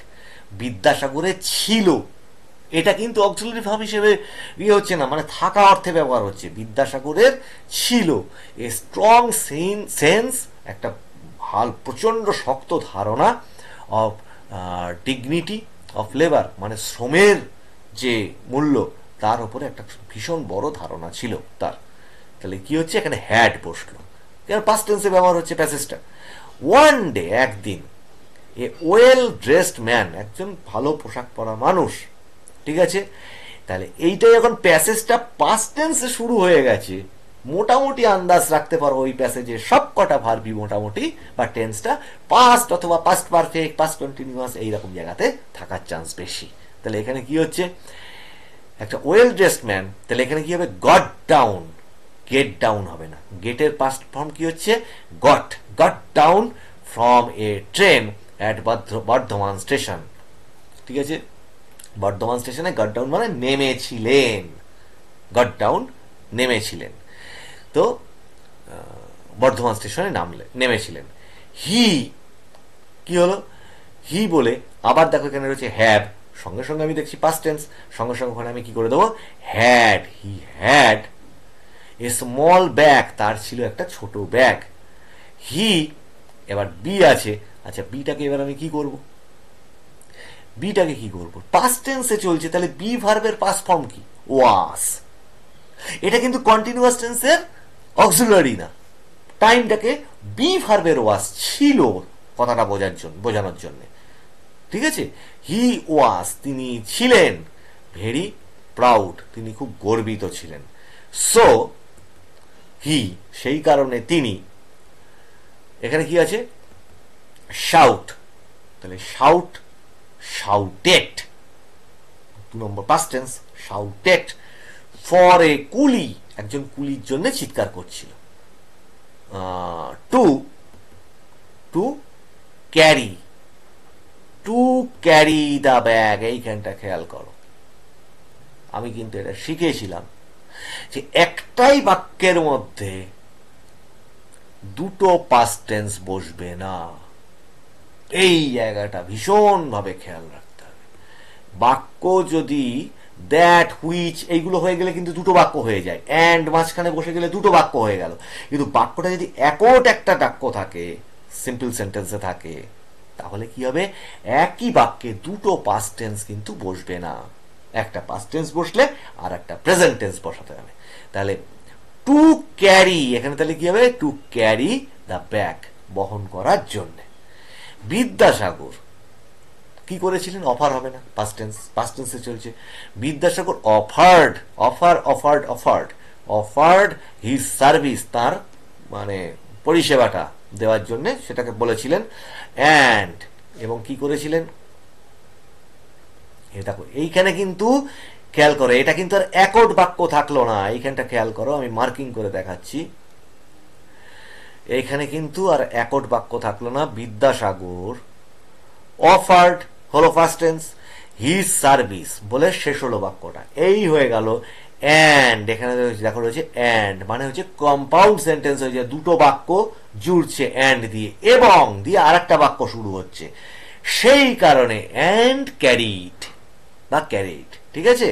বিদ্যাসাগরে ছিল, এটা কিন্তু অক্সিলারি ভার্ব হিসেবে ইয়ে হচ্ছে না, মানে থাকা অর্থে ব্যবহার হচ্ছে, বিদ্যাসাগরের ছিল। এ স্ট্রং সেন্স, একটা প্রচন্ড শক্ত ধারণা, অফ ডিগনিটি অফ লেবার, মানে শ্রমের যে মূল্য তার উপরে একটা ভীষণ বড় ধারণা ছিল তার। তাহলে কি হচ্ছে, এখানে হ্যাড বসলো, পাস্ট টেন্সে ব্যবহার হচ্ছে প্যাসেজটা। ওয়ান ডে, একদিন, এ ওয়েল ড্রেসড ম্যান, একজন ভালো পোশাক পরা মানুষ, ঠিক আছে, তাহলে এইটা যখন প্যাসেজটা পাস্ট টেন্সে শুরু হয়ে গেছে, মোটামুটি আন্দাজ রাখতে পারো ওই প্যাসেজে সব কটা ভার্বই মোটামুটি বা টেন্সটা পাস্ট অথবা পাস্ট পারফেক্ট, পাস্ট কন্টিনিউয়াস এইরকম জায়গাতে থাকার চান্স বেশি। তাহলে এখানে কি হচ্ছে, একটা ওয়েল ড্রেসড ম্যান, তাহলে এখানে কি হবে, গট ডাউন, গেট ডাউন হবে না, গেটের পাস্ট ফর্ম কি হচ্ছে, goat, got down from a train at Bardhaman station. ঠিক আছে, বর্ধমান স্টেশনে গট ডাউন মানে নেমেছিলেন, গট ডাউন নেমেছিলেন, তো বর্ধমান স্টেশনে নেমেছিলেন। হি কি হলো, হি বলে আবার দেখো এখানে রয়েছে হ্যাভ, সঙ্গে সঙ্গে আমি দেখছি পাস্ট টেন্স, সঙ্গে সঙ্গে ওখানে আমি কি করে দেবো, had, he had a small bag, তার ছিল একটা ছোট ব্যাগ। হি, এবার বি আছে, আচ্ছা বিটাকে এবার আমি কি করব, বিটাকে কি করব, পাস্ট টেন্সে চলছে, তাহলে বি ভার্বের পাস্ট ফর্ম কি, ওয়াস। এটা কিন্তু কন্টিনিউয়াস টেন্সের অক্সিলারি না, টাইমটাকে বি ভার্বের ওয়াস ছিল কথাটা বোঝানোর জন্য। ঠিক আছে, হি ওয়াস, তিনি ছিলেন, ভেরি প্রাউড, তিনি খুব গর্বিত ছিলেন। সো হি, সেই কারণে তিনি, এখানে কি আছে, শাউট, তাহলে শাউট, শাউটেড, 2 নম্বর past tense, shouted for a coolie, একজন কুলির জন্য চিৎকার করছিল। To, to carry, to carry the bag, এইখানটা খেয়াল করো, আমি কিন্তু এটা শিখেছিলাম যে একটাই বাক্যের মধ্যে দুটো পাস্ট টেন্স বসবে না, এই জায়গাটা ভীষণ ভাবে খেয়াল রাখতে হবে। বাক্য যদি দ্যাট, হুইচ এইগুলো হয়ে গেলে কিন্তু দুটো বাক্য হয়ে যায়, অ্যান্ড মাঝখানে বসে গেলে দুটো বাক্য হয়ে গেল, কিন্তু বাক্যটা যদি একট একটা বাক্য থাকে, সিম্পল সেন্টেন্সে থাকে, তাহলে কি হবে, একই বাক্যে দুটো পাস্ট টেন্স কিন্তু বসবে না, একটা পাস্ট টেন্স বসলে আর একটা প্রেজেন্ট টেন্স বসাতে হবে। তাহলে টু ক্যারি, এখানে তাহলে কি হবে, টু ক্যারি দ্য ব্যাগ, বহন করার জন্য। বিদ্যাসাগর কি করেছিলেন, অফার হবে না, পাস্ট টেন্স, পাস্ট টেন্সে চলছে, Vidyasagar offered, offered his service, তার মানে পরিষেবাটা দেওয়ার জন্য সেটাকে বলেছিলেন, অ্যান্ড, এবং কি করেছিলেন, দেখো এইখানে কিন্তু খেয়াল করো, এটা কিন্তু আর একট বাক্য থাকলো না, এইখানটা খেয়াল করো, আমি মার্কিং করে দেখাচ্ছি, এইখানে কিন্তু আর একট বাক্য থাকলো না, বিদ্যাসাগর অফার্ড হলো ফার্স্ট টেন্স, হিজ সার্ভিস বলে শেষ হলো বাক্যটা, এই হয়ে গেল। অ্যান্ড, এখানে দেখো রয়েছে অ্যান্ড, মানে হচ্ছে কম্পাউন্ড সেন্টেন্স হয়েছে, দুটো বাক্য জুড়ছে অ্যান্ড দিয়ে, এবং দিয়ে আর একটা বাক্য শুরু হচ্ছে, সেই কারণে অ্যান্ড ক্যারিড বা ক্যারেট, ঠিক আছে,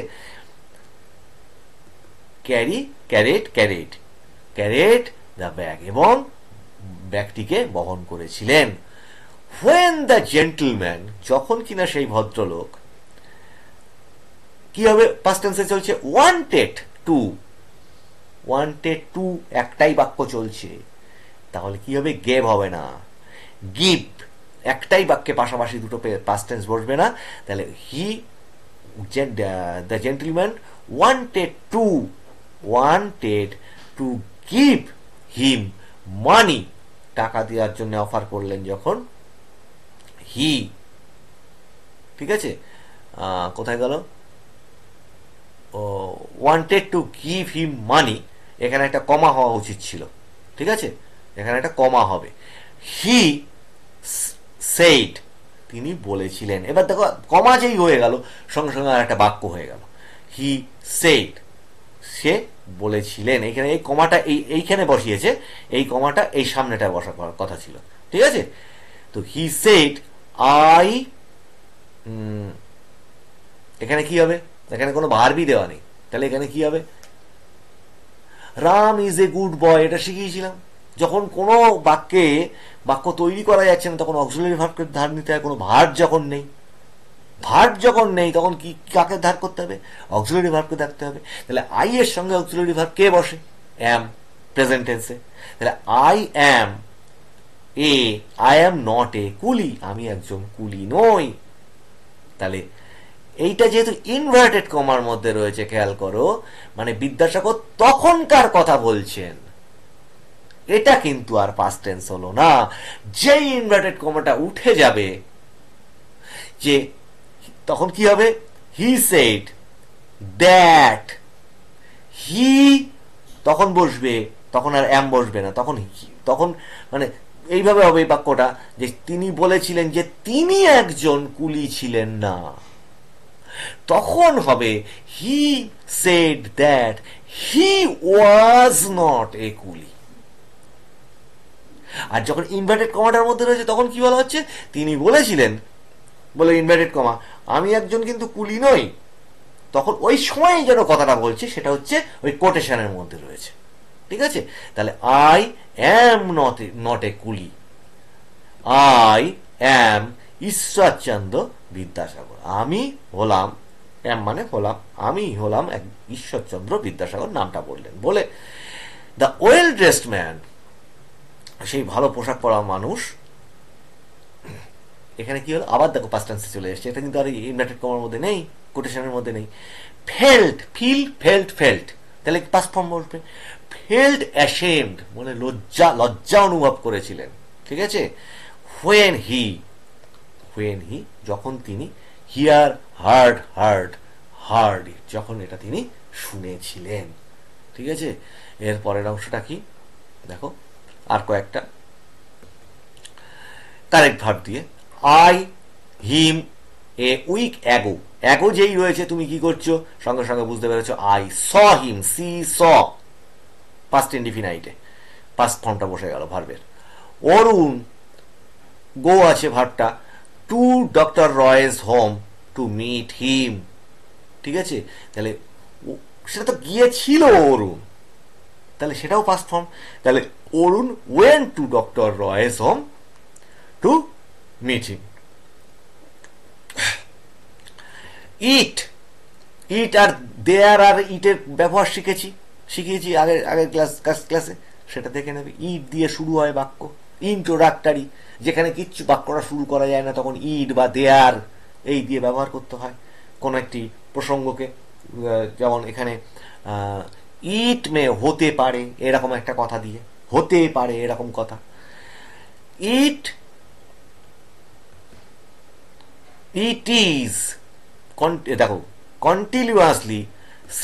carry, carried, carried, carried the bag, এবং ব্যাগটিকে বহন করেছিলেন। when the gentleman, যখন কিনা সেই ভদ্রলোক, কি হবে, পাস্ট টেন্সে চলছে, wanted to, একটাই বাক্য চলছে, তাহলে কি হবে, গেভ হবে না, গিভ, একটাই বাক্যে পাশাপাশি দুটো পাস্ট টেন্স বসবে না, তাহলে he, the gentleman wanted to give him money, টাকা দেওয়ার জন্য অফার করলেন যখন, হি, ঠিক আছে, কোথায় গেল, ওয়ান্টেড টু গিভ হিম মানি, এখানে একটা কমা হওয়া উচিত ছিল, ঠিক আছে, এখানে একটা কমা হবে, হি সেইড, তিনি বলেছিলেন, এবার দেখো কমা যেই হয়ে গেল সঙ্গে সঙ্গে আর একটা বাক্য হয়ে গেল, হি সেইড, সে বলেছিলেন, এখানে এই কমাটা এইখানে বসিয়েছে, এই কমাটা এই সামনেটা বসা কথা ছিল, ঠিক আছে, তো হি সেইড আই, এখানে কি হবে, এখানে কোনো ভার্বই দেওয়া নেই, তাহলে এখানে কি হবে, Ram is a good boy, এটা শিখিয়েছিলাম, যখন কোনো বাক্য তৈরি করা যাচ্ছে না তখন অক্সিলারি ভার্বকে ধার নিতে হয়, কোনো ভার্ব যখন নেই তখন কি কাকে ধার করতে হবে, অক্সিলারি ভার্বকে থাকতে হবে, তাহলে আই এর সঙ্গে অক্সিলারি ভার্ব কে বসে, অ্যাম, প্রেজেন্ট টেন্সে, তাহলে আই অ্যাম নট এ কুলি, আমি একজন কুলি নই, তাহলে এইটা যেহেতু ইনভার্টেড কমার মধ্যে রয়েছে, খেয়াল করো, মানে বিদ্যাসাগর তখনকার কথা বলছেন, এটা কিন্তু আর পাস্ট টেন্স হলো না। যেই ইনভার্টেড কমাটা উঠে যাবে, যে তখন কি হবে, হি সেড দ্যাট, হি তখন বসবে, তখন আর অ্যাম বসবে না, তখন তখন মানে এইভাবে হবে এই বাক্যটা, যে তিনি বলেছিলেন যে তিনি একজন কুলি ছিলেন না, তখন হবে he said that he was not a কুলি। আর যখন ইনভার্টেড কমাটার মধ্যে রয়েছে তখন কি বলা হচ্ছে, তিনি বলেছিলেন, বলে ইনভার্টেড কমা, আমি একজন কিন্তু কুলি নই, তখন ওই সময় যেন কথাটা বলছে সেটা হচ্ছে ওই কোটেশনের মধ্যে রয়েছে। ঠিক আছে, তাহলে আই অ্যাম নট এ কুলি, আই অ্যাম ঈশ্বরচন্দ্র বিদ্যাসাগর, আমি হলাম, অ্যাম মানে হলাম, আমি হলাম এক ঈশ্বরচন্দ্র বিদ্যাসাগর নামটা বললেন, বলে দ্য ওয়েল ড্রেসড ম্যান, সেই ভালো পোশাক পরা মানুষ, এখানে কি হলো, আবার দেখো পাস্ট টেন্সে চলে এসেছে, এটা কিন্তু আর ইনভার্টেড কমার মধ্যে নেই, কোটেশনের মধ্যে নেই। ফেল্ট, ফেল্ট, তাহলে পাস্ট ফর্ম বসবে, ফেল্ট অ্যাশেমড, মানে লজ্জা অনুভব করেছিলেন। ঠিক আছে, হোয়েন হি, যখন তিনি, হিয়ার হার্ড, যখন এটা তিনি শুনেছিলেন। ঠিক আছে, এর পরের অংশটা কি দেখো, আর কয়েকটা কারেক্ট ভার্ব দিয়ে, I him a week ago যেই রয়েছে, তুমি কি করছো, সঙ্গে সঙ্গে বুঝতে পেরেছো, I saw him, see saw, past ইনডিফিনাইটে পাস্ট ফর্মটা বসে গেল ভার্বের। অরুণ, গো আছে ভার্বটা, to doctor Roy's home to meet him. ঠিক আছে, তাহলে সেটা তো গিয়েছিল অরুণ, তাহলে সেটাও পাস্ট ফর্ম, তাহলে Arun went to doctor Roy's home to meet him. It are there are ইটের ব্যবহার শিখিয়েছি আগের ক্লাসে, সেটা দেখে নেবে। ইট দিয়ে শুরু হয় বাক্য, ইন্ট্রোডাক্টরি, যেখানে কিচ্ছু বাক্যটা শুরু করা যায় না তখন ইট বা দেয়ার এই দিয়ে ব্যবহার করতে হয় কোন একটি প্রসঙ্গকে। যেমন এখানে ইট মে হতে পারে, এরকম একটা কথা দিয়ে, হতে পারে এরকম কথা। ইট ইজ, দেখো, কন্টিনিউয়াসলি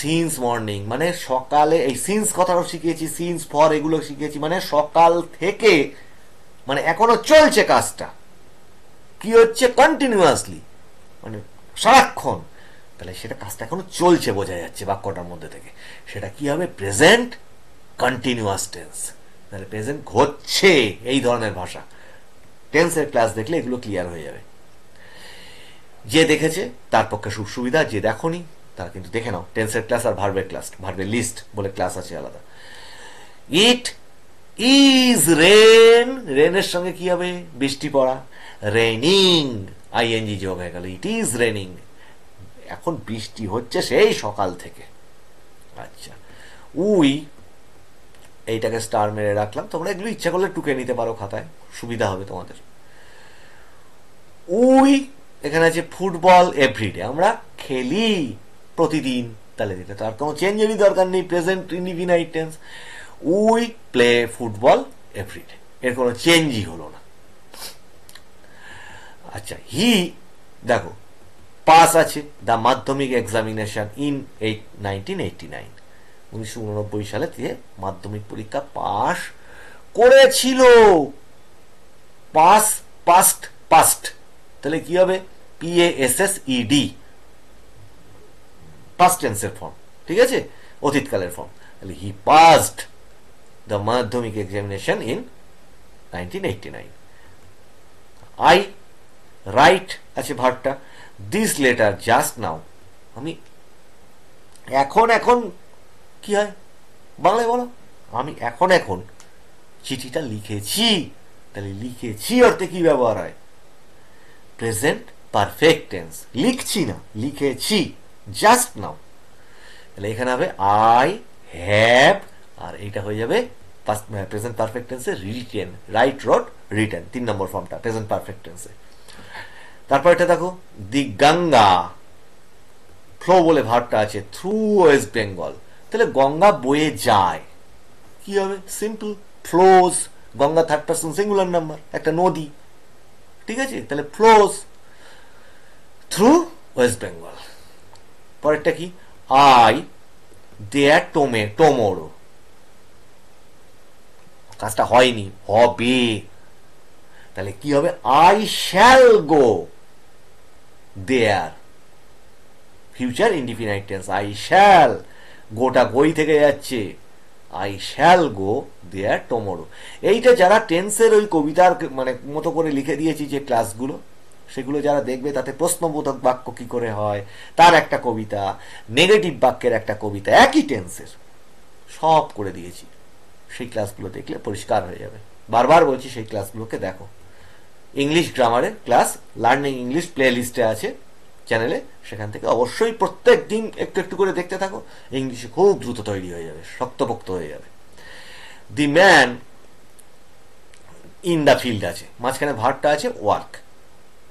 সিন্স মর্নিং, মানে সকালে, এই সিন্স কথাটাও শিখিয়েছি, সিন্স ফর এগুলো শিখিয়েছি, মানে সকাল থেকে, মানে এখনো চলছে কাজটা, কি হচ্ছে, কন্টিনিউয়াসলি, মানে সারাক্ষণ, তাহলে সেটা কাজটা এখনো চলছে বোঝা যাচ্ছে বাক্যটার মধ্যে থেকে, সেটা কি হবে, প্রেজেন্ট কন্টিনিউয়াস টেন্স, তাহলে প্রেজেন্ট ঘটছে, এই ধরনের ভাষা। টেন্সের ক্লাস দেখলে এগুলো ক্লিয়ার হয়ে যাবে। যে দেখেছে তার পক্ষে সুবিধা, যে দেখোনি তারা কিন্তু দেখে নাও, টেন্সের ক্লাস আর ভার্বের ক্লাস, ভার্বের লিস্ট বলে ক্লাস আছে আলাদা। ইট ইজ রেন, রেনের সঙ্গে কি হবে, বৃষ্টি পড়া, রেনিং, আইএনজি যোগ হয়ে গেল, ইট ইজ রেনিং, এখন বৃষ্টি হচ্ছে সেই সকাল থেকে। আচ্ছা, উই, এইটাকে স্টার মেরে রাখলাম, তোমরা এগুলো ইচ্ছা করলে টুকে নিতে পারো খাতায়, সুবিধা হবে তোমাদের। উই, এখানে আছে ফুটবল এভরিডে, আমরা খেলি প্রতিদিন, তাহলে এটা তো আর কোনো চেঞ্জেরই দরকার নেই, present indefinite tense, we play football everyday, এর কোনো চেঞ্জই হলো না। আচ্ছা, হি, দেখো পাস আছে, দ্য মাধ্যমিক এক্সামিনেশন ইন 1989, 1989 সালে দিয়ে মাধ্যমিক পরীক্ষা পাস করেছিল, পাস্ট, তাহলে কি হবে, PASSED, পাস্ট টেন্সের ফর্ম। ঠিক আছে, অতীতকালের ফর্ম, তাহলে হি পাসড দ্য মাধ্যমিক এক্সামিনেশন ইন 1989। আই রাইট আছে ভার্বটা, দিস লেটার জাস্ট নাও, আমি এখন কি হয় বাংলায় বলো, আমি এখন চিঠিটা লিখেছি, তাহলে লিখেছি অর্থে কি ব্যবহার হয়, প্রেজেন্ট পারফেক্ট টেন্স, লিখছি না লিখেছি, জাস্ট নাও, তাহলে এখানে হবে আই হ্যাভ, আর এইটা হয়ে যাবে প্রেজেন্ট পারফেক্ট টেন্সে রিটেন, রাইট রোড রিটেন, 3 নম্বর ফর্মটা প্রেজেন্ট পারফেক্ট টেন্সে। তারপর এটা দেখো, দি গঙ্গা, ফ্লো বলে ভার্বটা আছে, থ্রু ওয়েস্ট বেঙ্গল, তাহলে গঙ্গা বয়ে যায়, কি হবে? Simple, flows. Ganga third person singular number, একটা নদী, ঠিক আছে? তাহলে ফ্লোজ থ্রু ওয়েস্ট বেঙ্গল। পরেরটা কি? আই দেয়ার টুমোরো, কাজটা হয়নি, হবে, তাহলে কি হবে? I shall go there, future indefinite tense, I shall, গোটা গই থেকে যাচ্ছে, I shall go there tomorrow. এইটা যারা টেন্সের ওই কবিতার মানে মতো করে লিখে দিয়েছি যে ক্লাসগুলো, সেগুলো যারা দেখবে তাতে প্রশ্নবোধক বাক্য কি করে হয়, তার একটা কবিতা, নেগেটিভ বাক্যের একটা কবিতা, একই টেন্সের সব করে দিয়েছি। সেই ক্লাসগুলো দেখলে পরিষ্কার হয়ে যাবে। বারবার বলছি সেই ক্লাসগুলোকে দেখো। ইংলিশ গ্রামারের ক্লাস লার্নিং ইংলিশ প্লে লিস্টে আছে চ্যানেলে, সেখান থেকে অবশ্যই প্রত্যেক দিন একটু একটু করে দেখতে থাকো, ইংলিশে খুব দ্রুত তৈরি হয়ে যাবে, শক্তপোক্ত হয়ে যাবে। The man in the field আছে, মাঝখানে ভার্বটা আছে ওয়ার্ক,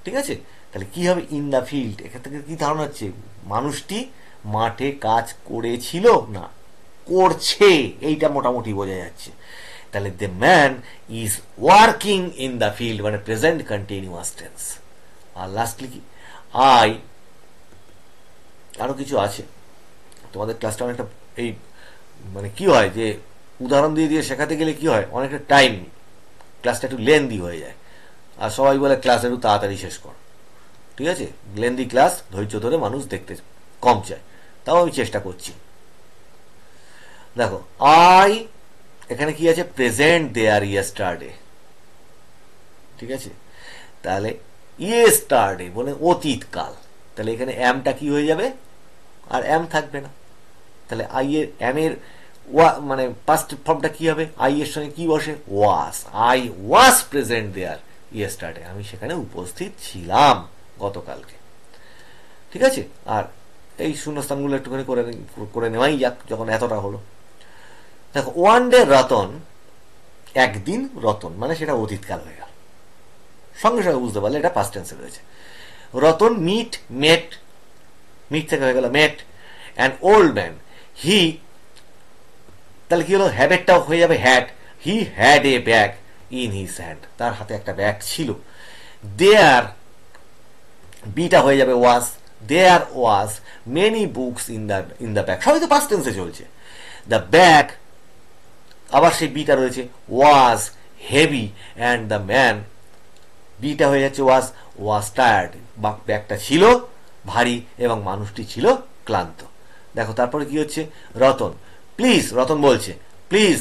ঠিক আছে? তাহলে কি হবে? ইন দ্য ফিল্ড, এখান থেকে কি ধারণা হচ্ছে? মানুষটি মাঠে কাজ করেছিল না, করছে, এইটা মোটামুটি বোঝা যাচ্ছে। তাহলে the man is working in the field, মানে প্রেজেন্ট কন্টিনিউয়াস টেন্স। আর লাস্টলি কি? আই, আরো কিছু আছে, তোমাদের ক্লাসটা অনেকটা এই মানে কি হয় যে উদাহরণ দিয়ে দিয়ে শেখাতে গেলে কি হয়, অনেকটা টাইম, ক্লাসটা একটু লেন্দি হয়ে যায়, আর সবাই বলে ক্লাস একটু তাড়াতাড়ি শেষ কর, ঠিক আছে? লেন্দি ক্লাস ধৈর্য ধরে মানুষ দেখতে কম চায়, তাও আমি চেষ্টা করছি। দেখো, আই, এখানে কি আছে? প্রেজেন্ট দেয়ার ইয়েস্টারডে, ঠিক আছে? তাহলে ইয়েস্টারডে বলে অতীতকাল, তাহলে এখানে এমটা কি হয়ে যাবে? আর এম থাকবে না, তাহলে আই এর এম এর মানে পাস্ট ফর্মটা কি হবে? আই এর সঙ্গে কি বসে? Was. I was present there yesterday, আমি সেখানে উপস্থিত ছিলাম গতকালকে, ঠিক আছে? আর এই শূন্যস্থানগুলো একটুখানি করে নেওয়াই যাক যখন এতটা হলো। দেখো, ওয়ান ডে রতন, একদিন রতন, মানে সেটা অতীতকাল হয়ে গেল, সঙ্গে সঙ্গে বুঝতে পারলে এটা পাস্ট টেন্সে রয়েছে। রতন মেট, মিট থেকে হয়ে গেল met, an old man, he, তাহলে কি হলো? হ্যাবেটটাও হয়ে যাবে had, he had a bag in his hand, তার হাতে একটা ব্যাগ ছিল। দেয়ার, বিটা হয়ে যাবে was, there was many books in the bag, সবই তো পাস্ট টেন্সে চলছে। দ্য ব্যাগ, আবার সেই বিটা রয়েছে, was heavy, and the man, বিটা হয়ে যাচ্ছে ওয়াজ টায়ার্ড, ব্যাগটা ছিল ভারী এবং মানুষটি ছিল ক্লান্ত। দেখো তারপরে কি হচ্ছে? রতন, প্লিজ, রতন বলছে প্লিজ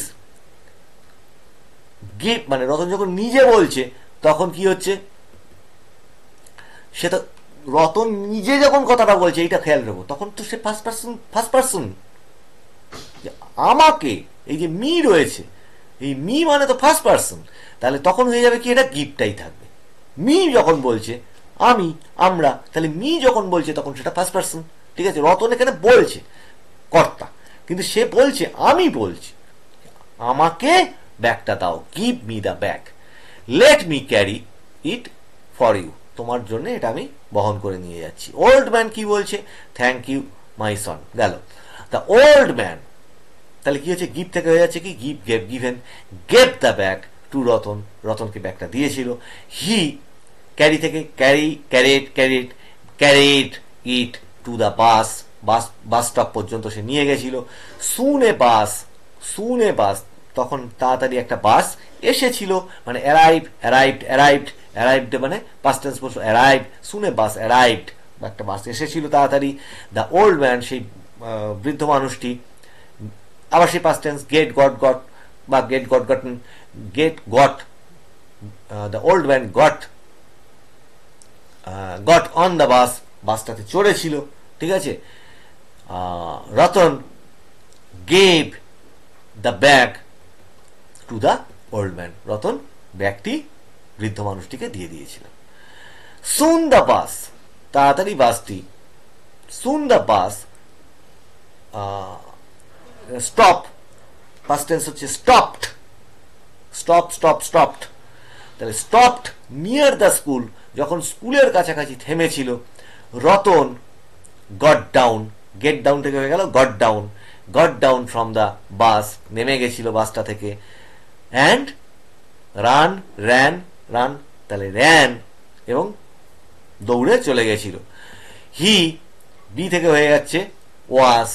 গিভ, মানে রতন যখন নিজে বলছে তখন কি হচ্ছে? সে তো, রতন নিজে যখন কথাটা বলছে, এইটা খেয়াল রাখবো, তখন তো সে ফার্স্ট পার্সন, আমাকে, এই যে মি রয়েছে, এই মি মানে তো ফার্স্ট পার্সন, তাহলে তখন হয়ে যাবে কি? এটা গিফটটাই থাকবে। মি যখন বলছে আমি, আমরা, তাহলে মি যখন বলছে তখন সেটা ফার্স্ট পার্সন, ঠিক আছে? রতন এখানে বলছে, কর্তা, কিন্তু সে বলছে আমি বলছি, আমাকে ব্যাগটা দাও, give me the bag, let me carry it for you, তোমার জন্য এটা আমি বহন করে নিয়ে যাচ্ছি। ওল্ড ম্যান কি বলছে? থ্যাংক ইউ মাই সন, গেল। দ্য ওল্ড ম্যান, তাহলে কি হচ্ছে? গিভ থেকে হয়ে যাচ্ছে কি? Given, gave the bag to Ratan, রতনকে ব্যাগটা দিয়েছিল। হি, ক্যারি থেকে carried it to the bus stop পর্যন্ত সে নিয়ে গেছিল। সুন এ বাস, তখন তাড়াতাড়ি একটা বাস এসেছিল, মানে অ্যারাইভড মানে পাস্ট টেন্স বলছো, অ্যারাইভ, সুন এ বাস অ্যারাইভড, একটা বাস এসেছিল তাড়াতাড়ি। দ্য ওল্ড ম্যান, সেই বৃদ্ধ মানুষটি, আবার সেই past tense, get got, the old man got on the bus, বাসটাতে চড়েছিল, ঠিক আছে? Ratan gave the bag to the old man, Ratan ব্যাগটি বৃদ্ধ মানুষটিকে দিয়ে দিয়েছিল। সুন দ্য বাস, তাড়াতাড়ি বাসটি, সুন the bus stop, past tense হচ্ছে স্টপড, স্টপড, তাহলে স্টপড নিয়ার দ্য স্কুল, যখন স্কুলের কাছাকাছি থেমেছিল। Ratan got down, get down থেকে হয়ে গেল got down from the bus, নেমে গেছিল বাসটা থেকে। অ্যান্ড রান, তাহলে র্যান এবং দৌড়ে চলে গেছিল। হি, বি থেকে হয়ে যাচ্ছে ওয়াজ,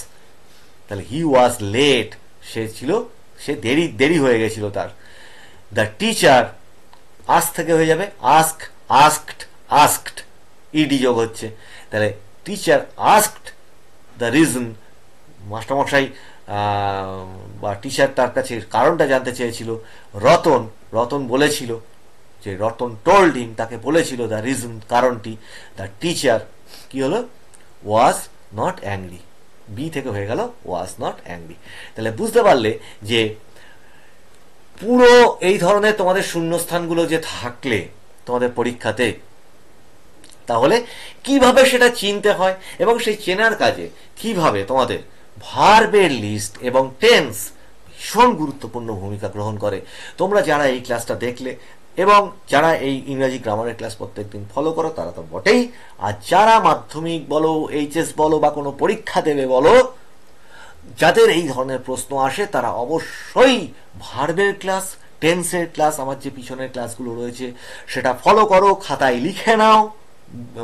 তাহলে হি ওয়াজ লেট, সে দেরি হয়ে গেছিল তার। দ্য টিচার, আস থেকে হয়ে যাবে আস্কড, ইডি যোগ হচ্ছে, তাহলে টিচার আস্কড দ্য রিজন, মাস্টারমশাই বা টিচার তার কাছে কারণটা জানতে চেয়েছিল। রতন বলেছিল, যে রতন টোল্ড হিম, তাকে বলেছিল দ্য রিজন, কারণটি। দ্য টিচার কি হলো, ওয়াজ নট অ্যাংরি, বি থেকে হয়ে গেল ওয়াজ নট অ্যাংরি। তাহলে বুঝতে পারলে যে পুরো এই ধরনের তোমাদের শূন্যস্থানগুলো যে থাকলে তোমাদের পরীক্ষাতে, তাহলে কিভাবে সেটা চিনতে হয় এবং সেই চেনার কাজে কিভাবে তোমাদের ভার্বের লিস্ট এবং টেন্স ভীষণ গুরুত্বপূর্ণ ভূমিকা গ্রহণ করে। তোমরা যারা এই ক্লাসটা দেখলে এবং যারা এই ইংরাজি গ্রামারের ক্লাস প্রত্যেকদিন ফলো করো তারা তো বটেই, আর যারা মাধ্যমিক বলো, এইচএস বলো বা কোনো পরীক্ষা দেবে বলো, যাদের এই ধরনের প্রশ্ন আসে তারা অবশ্যই ভার্বের ক্লাস, টেন্সের ক্লাস, আমার যে পিছনের ক্লাসগুলো রয়েছে সেটা ফলো করো, খাতায় লিখে নাও,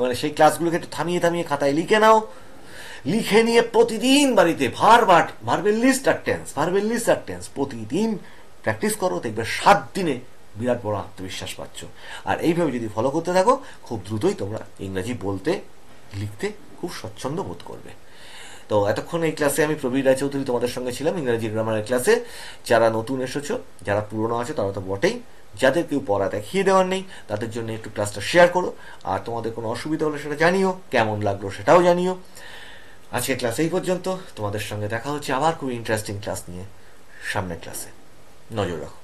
মানে সেই ক্লাসগুলোকে একটু থামিয়ে খাতায় লিখে নাও, লিখে নিয়ে প্রতিদিন বাড়িতে ভার্বের লিস্ট আর টেন্স প্রতিদিন প্র্যাকটিস করো, দেখবে 7 দিনে বিরাট বড় আত্মবিশ্বাস পাচ্ছ। আর এইভাবে যদি ফলো করতে থাকো খুব দ্রুতই তোমরা ইংরাজি বলতে লিখতে খুব স্বচ্ছন্দ বোধ করবে। তো এতক্ষণ এই ক্লাসে আমি প্রবীর রায়চৌধুরী তোমাদের সঙ্গে ছিলাম ইংরেজি গ্রামারের ক্লাসে। যারা নতুন এসেছো, যারা পুরনো আছে তারা তো বটেই, যাদের কেউ পড়া দেখিয়ে দেওয়ার নেই তাদের জন্য একটু ক্লাসটা শেয়ার করো, আর তোমাদের কোনো অসুবিধা হলে সেটা জানিও, কেমন লাগলো সেটাও জানিও। আজকের ক্লাস এই পর্যন্ত, তোমাদের সঙ্গে দেখা হচ্ছে আবার খুব ইন্টারেস্টিং ক্লাস নিয়ে সামনের ক্লাসে। নজর রাখো।